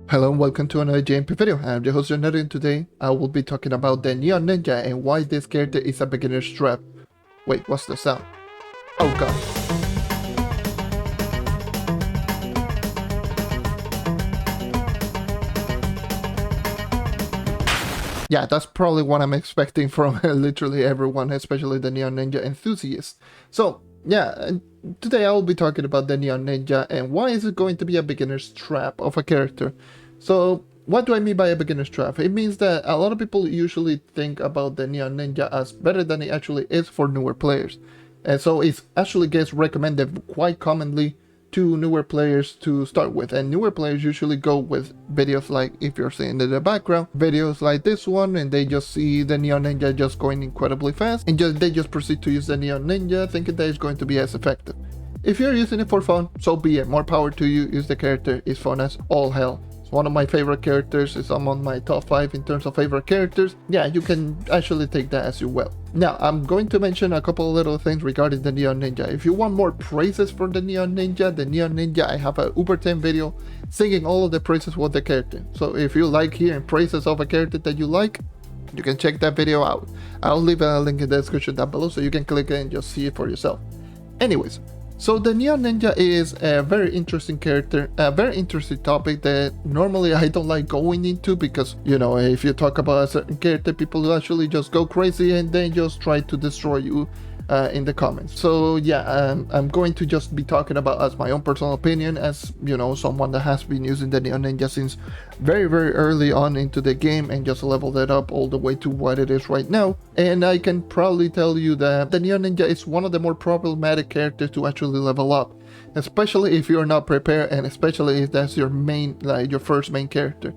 Hello and welcome to another JMP video. I'm your host JonNario, and today I will be talking about the Neon Ninja and why this character is a beginner's trap. Wait, what's the sound? Oh god. Yeah, that's probably what I'm expecting from literally everyone, especially the Neon Ninja enthusiasts. So, yeah, today I will be talking about the Neon Ninja and why is it going to be a beginner's trap of a character. So, what do I mean by a beginner's trap? It means that a lot of people usually think about the Neon Ninja as better than it actually is for newer players. And so it actually gets recommended quite commonly to newer players to start with, and newer players usually go with videos like, if you're seeing in the background, videos like this one, and they just see the Neon Ninja just going incredibly fast, and they just proceed to use the Neon Ninja thinking that it's going to be as effective. If you're using it for fun, so be it, more power to you. Use the character, it's fun as all hell. It's one of my favorite characters, it's among my top 5 in terms of favorite characters. Yeah, you can actually take that as you will. Now, I'm going to mention a couple of little things regarding the Neon Ninja. If you want more praises for the Neon Ninja, I have a Uber 10 video singing all of the praises for the character. So if you like hearing praises of a character that you like, you can check that video out. I'll leave a link in the description down below so you can click it and just see it for yourself. Anyways, so the Neon Ninja is a very interesting character, a very interesting topic that normally I don't like going into because, you know, if you talk about a certain character, people actually just go crazy and then just try to destroy you in the comments. So yeah, I'm going to just be talking about as my own personal opinion, as, you know, someone that has been using the Neon Ninja since very early on into the game and just leveled it up all the way to what it is right now. And I can proudly tell you that the Neon Ninja is one of the more problematic characters to actually level up, especially if you're not prepared, and especially if that's your main, like your first main character.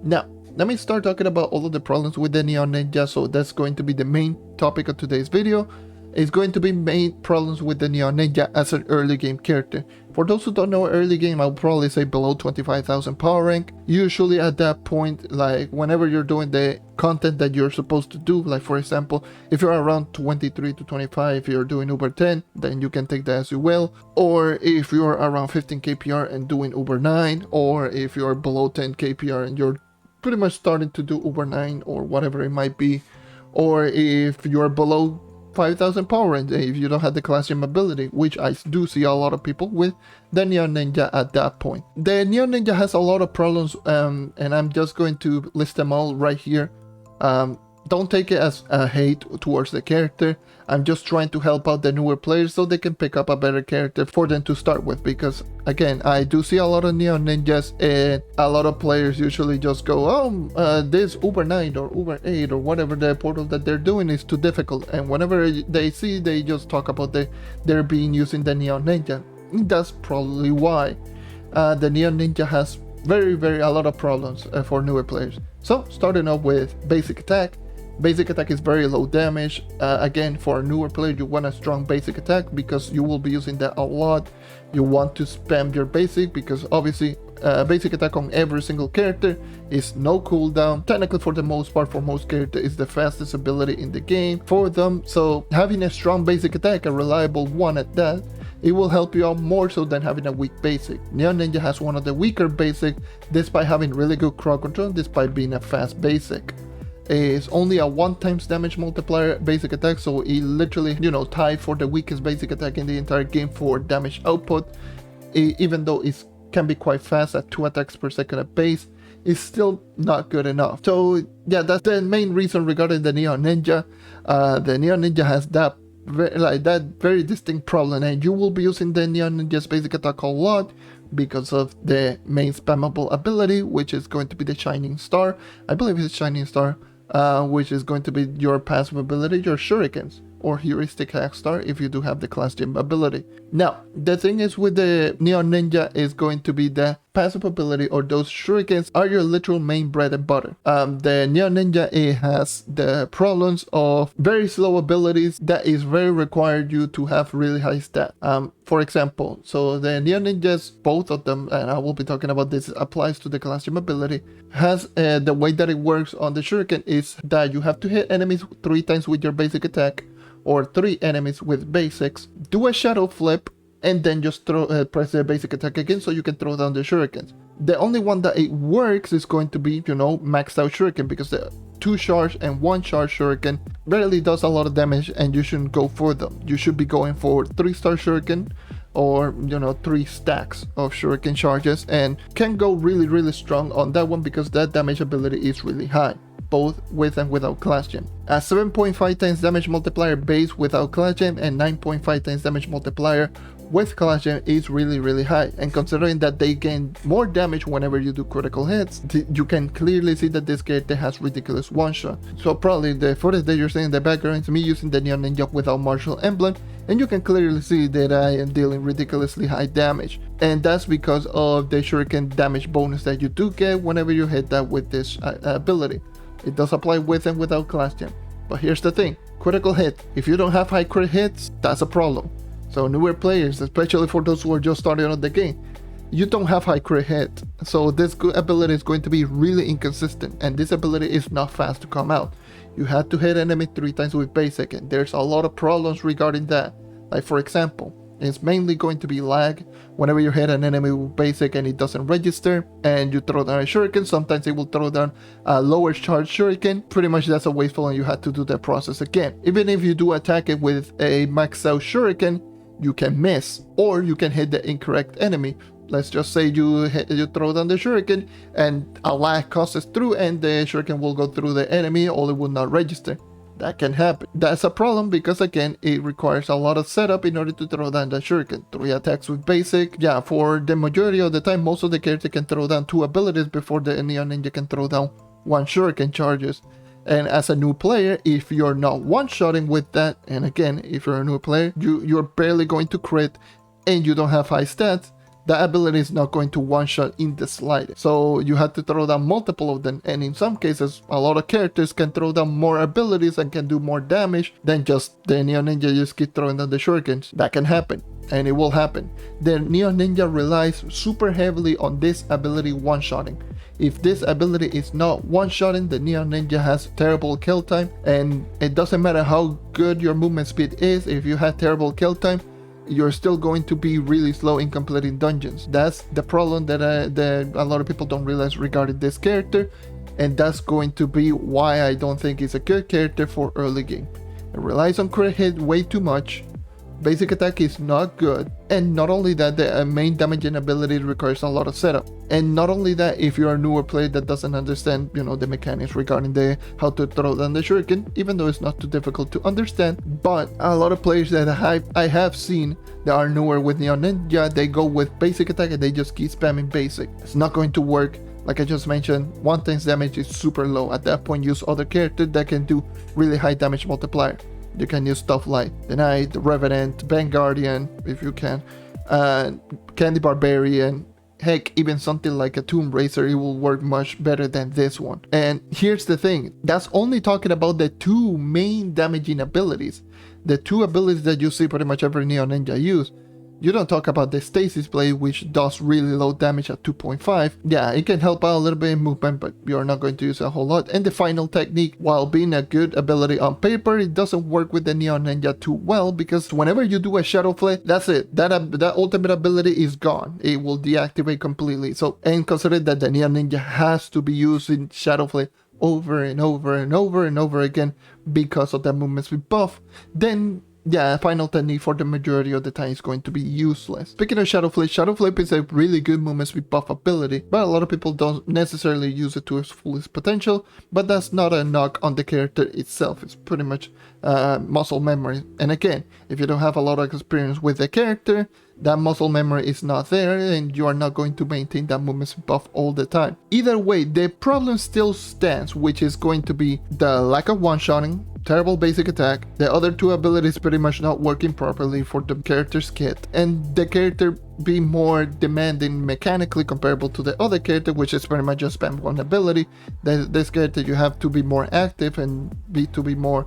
Now, let me start talking about all of the problems with the Neon Ninja. So that's going to be the main topic of today's video. It's going to be main problems with the Neon Ninja as an early game character. For those who don't know early game, I'll probably say below 25,000 power rank. Usually at that point, like whenever you're doing the content that you're supposed to do, like for example, if you're around 23 to 25, if you're doing Uber 10, then you can take that as you will. Or if you're around 15 kpr and doing Uber 9, or if you're below 10 kpr and you're pretty much starting to do Uber 9 or whatever it might be. Or if you're below 5,000 power range if you don't have the class gym ability, which I do see a lot of people with the Neon Ninja at that point. The Neon Ninja has a lot of problems, and I'm just going to list them all right here. Don't take it as a hate towards the character. I'm just trying to help out the newer players so they can pick up a better character for them to start with, because again, I do see a lot of Neon Ninjas and a lot of players usually just go, oh, this Uber 9 or Uber 8 or whatever the portal that they're doing is too difficult, and whenever they see, they just talk about they're being using the Neon Ninja. That's probably why the Neon Ninja has very a lot of problems for newer players. So starting off with basic attack. Basic attack is very low damage. Again, for a newer player, you want a strong basic attack because you will be using that a lot. You want to spam your basic because obviously basic attack on every single character is no cooldown. Technically, for the most part, for most characters, is the fastest ability in the game for them. So having a strong basic attack, a reliable one at that, it will help you out more so than having a weak basic. Neon Ninja has one of the weaker basic despite having really good crowd control, despite being a fast basic. It's only a 1x damage multiplier basic attack, so it literally, you know, tied for the weakest basic attack in the entire game for damage output. Even though it can be quite fast at 2 attacks per second at base, it's still not good enough. So yeah, that's the main reason regarding the Neon Ninja. The Neon Ninja has that very distinct problem, and you will be using the Neon Ninja's basic attack a lot because of the main spammable ability, which is going to be the Shining Star. I believe it's Shining Star. Which is going to be your passive ability, your shurikens, or heuristic hack star if you do have the class gym ability. Now, the thing is with the Neon Ninja is going to be the passive ability, or those shurikens are your literal main bread and butter. The Neon Ninja, it has the problems of very slow abilities that is very required you to have really high stat. For example, so the Neon Ninjas, both of them, and I will be talking about this, applies to the class gym ability, has the way that it works on the shuriken is that you have to hit enemies 3 times with your basic attack, or 3 enemies with basics, do a shadow flip, and then just press the basic attack again so you can throw down the shurikens. The only one that it works is going to be, maxed out shuriken, because the 2 charge and 1 charge shuriken rarely does a lot of damage, and you shouldn't go for them. You should be going for 3-star shuriken, or 3 stacks of shuriken charges, and can go really strong on that one because that damage ability is really high, both with and without class gem. A 7.5 times damage multiplier base without class gem and 9.5 times damage multiplier with class gem is really high, and considering that they gain more damage whenever you do critical hits, you can clearly see that this character has ridiculous one-shot. So probably the footage that you're seeing in the background is me using the Neon Ninja without martial emblem, and you can clearly see that I am dealing ridiculously high damage, and that's because of the shuriken damage bonus that you do get whenever you hit that with this ability. It does apply with and without class gem. But here's the thing, critical hit. If you don't have high crit hits, that's a problem. So newer players, especially for those who are just starting on the game, you don't have high crit hit. So this ability is going to be really inconsistent, and this ability is not fast to come out. You had to hit enemy 3 times with basic, and there's a lot of problems regarding that. Like for example, it's mainly going to be lag whenever you hit an enemy with basic and it doesn't register, and you throw down a shuriken. Sometimes it will throw down a lower charge shuriken. Pretty much that's a wasteful, and you have to do that process again. Even if you do attack it with a max out shuriken, you can miss, or you can hit the incorrect enemy. Let's just say you throw down the shuriken and a lag passes through and the shuriken will go through the enemy, or it will not register. That can happen. That's a problem because again, it requires a lot of setup in order to throw down the shuriken. 3 attacks with basic. Yeah, for the majority of the time, most of the character can throw down 2 abilities before the Neon Ninja can throw down 1 shuriken charges. And as a new player, if you're not one-shotting with that, and again, if you're a new player, you're barely going to crit and you don't have high stats, that ability is not going to one-shot in the slightest. So you have to throw down multiple of them, and in some cases, a lot of characters can throw down more abilities and can do more damage than just the Neon Ninja just keep throwing down the shurikens. That can happen, and it will happen. The Neon Ninja relies super heavily on this ability one-shotting. If this ability is not one-shotting, the Neon Ninja has terrible kill time, and it doesn't matter how good your movement speed is. If you have terrible kill time, you're still going to be really slow in completing dungeons. That's the problem that a lot of people don't realize regarding this character, and that's going to be why I don't think it's a good character for early game. It relies on crit hit way too much. Basic attack is not good, and not only that, the main damaging ability requires a lot of setup. And not only that, if you're a newer player that doesn't understand, the mechanics regarding how to throw down the shuriken, even though it's not too difficult to understand, but a lot of players that I have seen that are newer with Neon Ninja, they go with basic attack and they just keep spamming basic. It's not going to work. Like I just mentioned, 1 times damage is super low. At that point, use other characters that can do really high damage multiplier. You can use stuff like the Knight, the Revenant, Bane Guardian, if you can, Candy Barbarian, heck, even something like a Tomb Racer, it will work much better than this one. And here's the thing, that's only talking about the 2 main damaging abilities. The 2 abilities that you see pretty much every Neon Ninja use. You don't talk about the Stasis Blade, which does really low damage at 2.5. Yeah, it can help out a little bit in movement, but you're not going to use it a whole lot. And the final technique, while being a good ability on paper, it doesn't work with the Neon Ninja too well, because whenever you do a Shadow Flare, that's it. That ultimate ability is gone. It will deactivate completely. So, and consider that the Neon Ninja has to be using Shadow Flare over and over and over and over again because of that movement speed buff, then yeah, final technique for the majority of the time is going to be useless. Speaking of Shadow Flip is a really good movement speed buff ability, but a lot of people don't necessarily use it to its fullest potential, but that's not a knock on the character itself. It's pretty much muscle memory. And again, if you don't have a lot of experience with the character, that muscle memory is not there and you are not going to maintain that movement speed buff all the time. Either way, the problem still stands, which is going to be the lack of one-shotting, terrible basic attack, the other 2 abilities pretty much not working properly for the character's kit, and the character being more demanding mechanically comparable to the other character, which is pretty much just spam 1 ability. This character you have to be more active and to be more,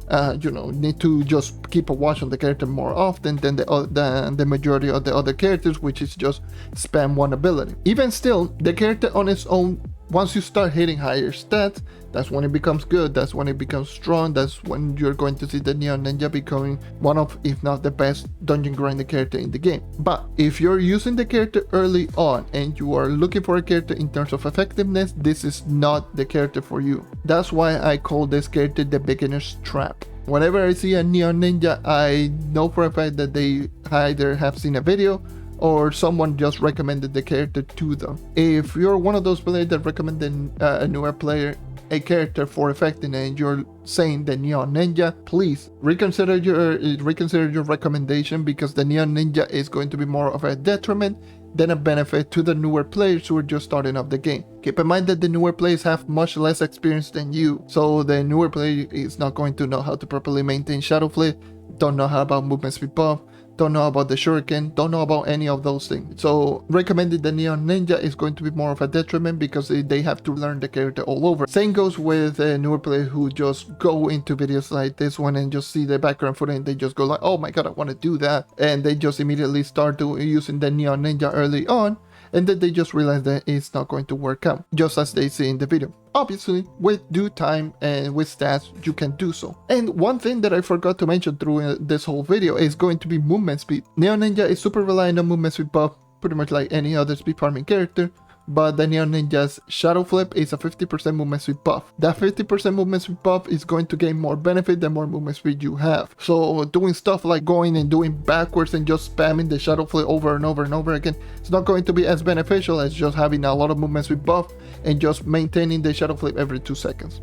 need to just keep a watch on the character more often than the majority of the other characters, which is just spam 1 ability. Even still, the character on its own Once you start hitting higher stats, that's when it becomes good, that's when it becomes strong, that's when you're going to see the Neon Ninja becoming one of, if not the best, dungeon grinding character in the game. But if you're using the character early on and you are looking for a character in terms of effectiveness, this is not the character for you. That's why I call this character the beginner's trap. Whenever I see a Neon Ninja, I know for a fact that they either have seen a video or someone just recommended the character to them. If you're one of those players that recommended a newer player a character for effectiveness and you're saying the Neon Ninja, please reconsider your recommendation, because the Neon Ninja is going to be more of a detriment than a benefit to the newer players who are just starting up the game. Keep in mind that the newer players have much less experience than you, so the newer player is not going to know how to properly maintain Shadow Flip, don't know how about movement speed buff, don't know about the shuriken, don't know about any of those things. So recommending the Neon Ninja is going to be more of a detriment because they have to learn the character all over. Same goes with newer players who just go into videos like this one and just see the background footage and they just go like, oh my god, I want to do that, and they just immediately start using the Neon Ninja early on, and then they just realize that it's not going to work out, just as they see in the video. Obviously, with due time and with stats, you can do so. And one thing that I forgot to mention through this whole video is going to be movement speed. Neon Ninja is super reliant on movement speed buff, pretty much like any other speed farming character, but the Neon Ninja's Shadow Flip is a 50% movement speed buff. That 50% movement speed buff is going to gain more benefit the more movement speed you have. So doing stuff like going and doing backwards and just spamming the Shadow Flip over and over and over again, it's not going to be as beneficial as just having a lot of movement speed buff and just maintaining the Shadow Flip every 2 seconds.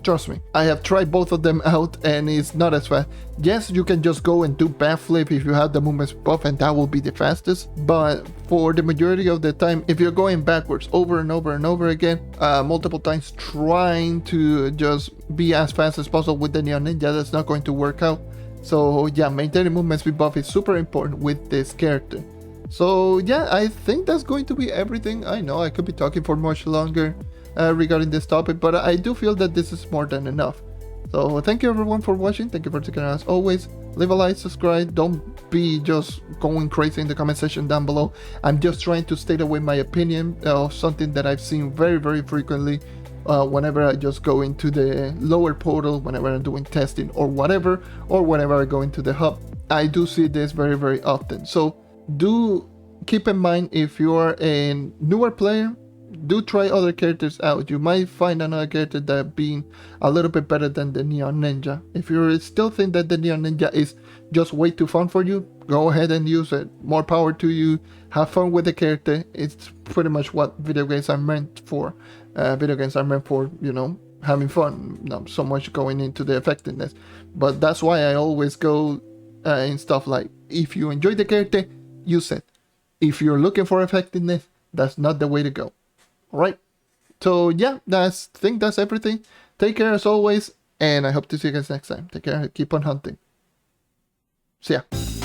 Trust me, I have tried both of them out and it's not as fast. Yes, you can just go and do backflip if you have the movement buff and that will be the fastest, but for the majority of the time, if you're going backwards over and over and over again, multiple times trying to just be as fast as possible with the Neon Ninja, that's not going to work out. So yeah, maintaining movement speed buff is super important with this character. So yeah, I think that's going to be everything. I know I could be talking for much longer regarding this topic, but I do feel that this is more than enough. So thank you everyone for watching, thank you for taking as always. Leave a like, subscribe, don't be just going crazy in the comment section down below. I'm just trying to state away my opinion of something that I've seen very frequently whenever I just go into the lower portal, whenever I'm doing testing or whatever, or whenever I go into the hub. I do see this very often. So do keep in mind, if you are a newer player, do try other characters out. You might find another character that being a little bit better than the Neon Ninja. If you still think that the Neon Ninja is just way too fun for you, go ahead and use it. More power to you. Have fun with the character. It's pretty much what video games are meant for. Video games are meant for, you know, having fun, not so much going into the effectiveness. But that's why I always go in stuff like, if you enjoy the character, use it. If you're looking for effectiveness, that's not the way to go. Alright, so yeah, I think that's everything. Take care as always, and I hope to see you guys next time. Take care, keep on hunting. See ya.